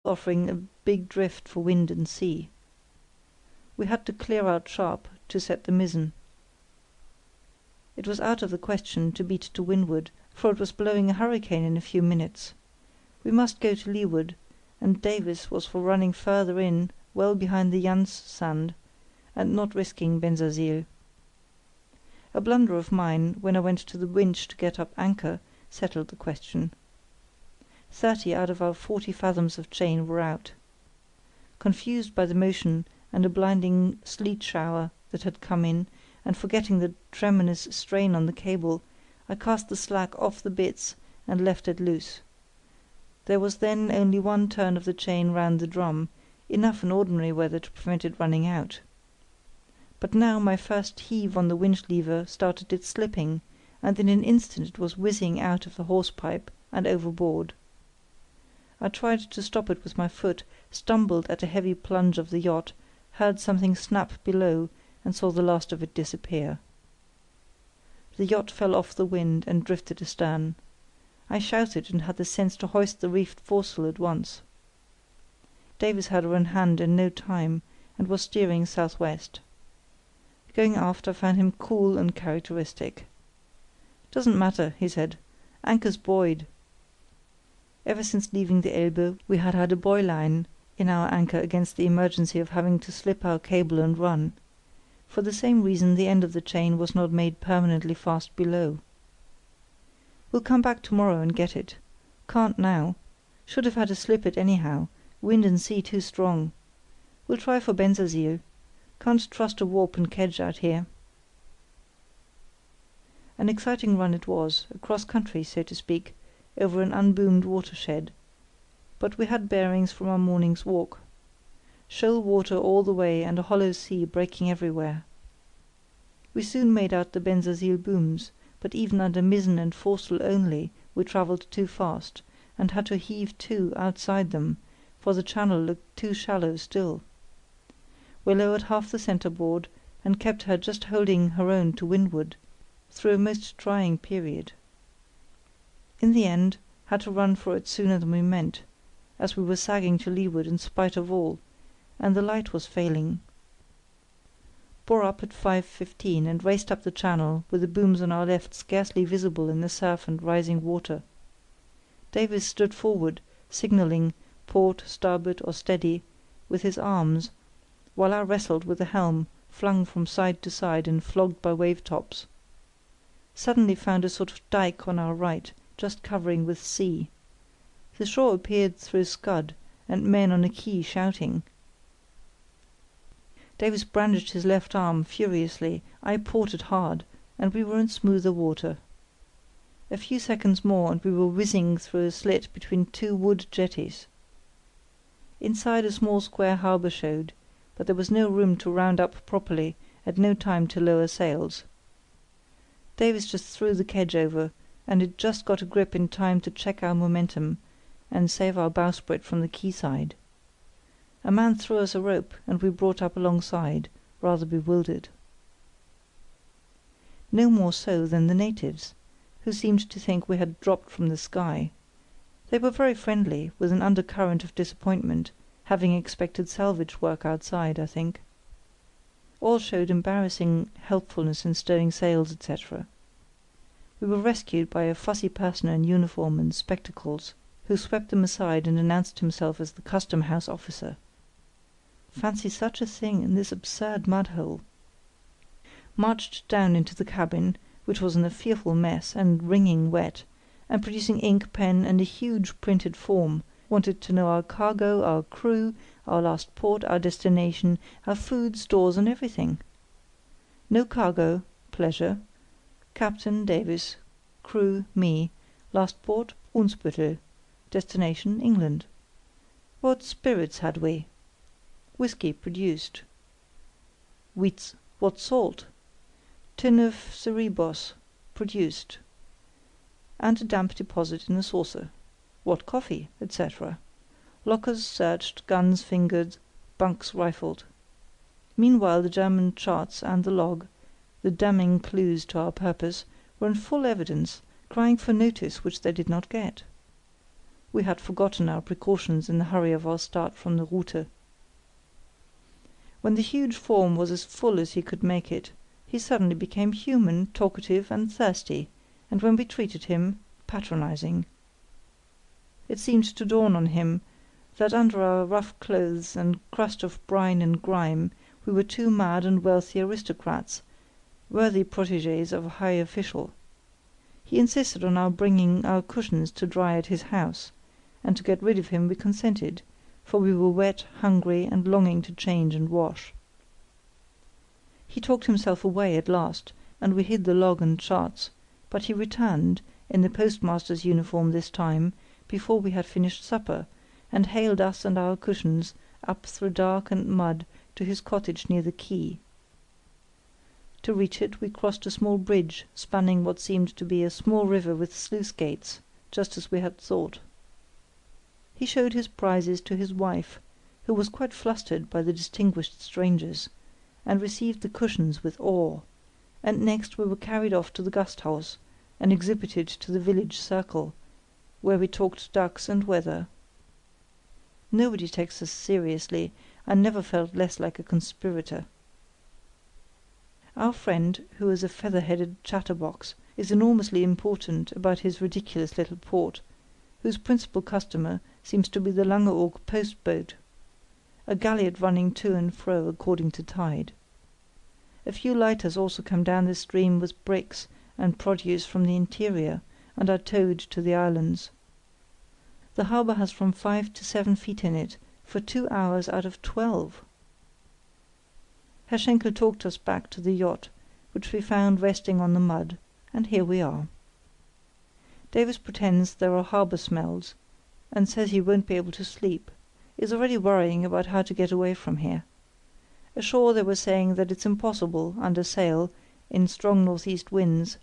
offering a big drift for wind and sea. We had to clear out sharp to set the mizzen. It was out of the question to beat to windward, for it was blowing a hurricane in a few minutes. We must go to leeward, and Davis was for running further in, well behind the Jans sand, and not risking Bensersiel. A blunder of mine, when I went to the winch to get up anchor, settled the question. 30 out of our 40 fathoms of chain were out. Confused by the motion and a blinding sleet shower that had come in, and forgetting the tremendous strain on the cable, I cast the slack off the bitts and left it loose. There was then only one turn of the chain round the drum, enough in ordinary weather to prevent it running out. But now my first heave on the winch lever started it slipping, and in an instant it was whizzing out of the hawse pipe and overboard. I tried to stop it with my foot, stumbled at a heavy plunge of the yacht, heard something snap below, and saw the last of it disappear. The yacht fell off the wind and drifted astern. I shouted and had the sense to hoist the reefed foresail at once. Davis had her in hand in no time, and was steering southwest. Going aft I found him cool and characteristic. "Doesn't matter," he said. "Anchor's buoyed." Ever since leaving the Elbe we had had a buoy line in our anchor against the emergency of having to slip our cable and run. For the same reason the end of the chain was not made permanently fast below. "We'll come back tomorrow and get it. Can't now. Should have had to slip it anyhow, wind and sea too strong. We'll try for Bensersiel. Can't trust a warp and kedge out here." An exciting run it was, across country, so to speak, over an unboomed watershed, but we had bearings from our morning's walk. Shoal water all the way and a hollow sea breaking everywhere. We soon made out the Bensersiel booms, but even under mizzen and foresail only we travelled too fast, and had to heave to outside them, for the channel looked too shallow still. We lowered half the centreboard, and kept her just holding her own to windward, through a most trying period. In the end, had to run for it sooner than we meant, as we were sagging to leeward in spite of all, and the light was failing. Bore up at 5:15 and raced up the channel, with the booms on our left scarcely visible in the surf and rising water. Davis stood forward, signalling port, starboard, or steady, with his arms, while I wrestled with the helm, flung from side to side and flogged by wave tops. Suddenly found a sort of dyke on our right, just covering with sea. The shore appeared through scud, and men on a quay shouting. Davis brandished his left arm furiously, I ported hard, and we were in smoother water. A few seconds more and we were whizzing through a slit between two wood jetties. Inside a small square harbour showed, but there was no room to round up properly and no time to lower sails. Davis just threw the kedge over, and it just got a grip in time to check our momentum and save our bowsprit from the quayside. A man threw us a rope, and we brought up alongside, rather bewildered. No more so than the natives, who seemed to think we had dropped from the sky. They were very friendly, with an undercurrent of disappointment, having expected salvage work outside, I think. All showed embarrassing helpfulness in stowing sails, etc. We were rescued by a fussy person in uniform and spectacles, who swept them aside and announced himself as the custom house officer. Fancy such a thing in this absurd mud-hole! Marched down into the cabin, which was in a fearful mess and wringing wet, and producing ink, pen, and a huge printed form, wanted to know our cargo, our crew, our last port, our destination, our food, stores, and everything. No cargo, pleasure. Captain, Davis. Crew, me. Last port, Brunsbüttel. Destination, England. What spirits had we? Whisky produced. What salt? Tin of Cerebos produced. And a damp deposit in a saucer. What coffee, etc. Lockers searched, guns fingered, bunks rifled. Meanwhile the German charts and the log, the damning clues to our purpose, were in full evidence, crying for notice which they did not get. We had forgotten our precautions in the hurry of our start from the Rute. When the huge form was as full as he could make it, he suddenly became human, talkative, and thirsty, and when we treated him, patronising. It seemed to dawn on him that under our rough clothes and crust of brine and grime we were two mad and wealthy aristocrats, worthy protégés of a high official. He insisted on our bringing our cushions to dry at his house, and to get rid of him we consented, for we were wet, hungry, and longing to change and wash. He talked himself away at last, and we hid the log and charts, but he returned, in the postmaster's uniform this time, before we had finished supper, and haled us and our cushions up through dark and mud to his cottage near the quay. To reach it we crossed a small bridge spanning what seemed to be a small river with sluice gates, just as we had thought. He showed his prizes to his wife, who was quite flustered by the distinguished strangers, and received the cushions with awe, and next we were carried off to the Gasthaus and exhibited to the village circle, where we talked ducks and weather. Nobody takes us seriously; I never felt less like a conspirator. Our friend, who is a feather-headed chatterbox, is enormously important about his ridiculous little port, whose principal customer seems to be the Langeoog post-boat, a galliot running to and fro according to tide. A few lighters also come down the stream with bricks and produce from the interior, and are towed to the islands. The harbour has from 5 to 7 feet in it for 2 hours out of 12. Herr Schenkel talked us back to the yacht, which we found resting on the mud, and here we are. Davies pretends there are harbour smells, and says he won't be able to sleep; is already worrying about how to get away from here. Ashore they were saying that it's impossible, under sail, in strong northeast winds,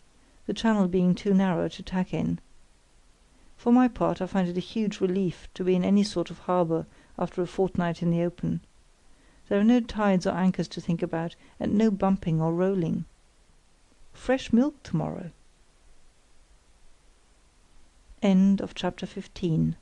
the channel being too narrow to tack in. For my part I find it a huge relief to be in any sort of harbour after a fortnight in the open. There are no tides or anchors to think about, and no bumping or rolling. Fresh milk tomorrow. End of chapter 15.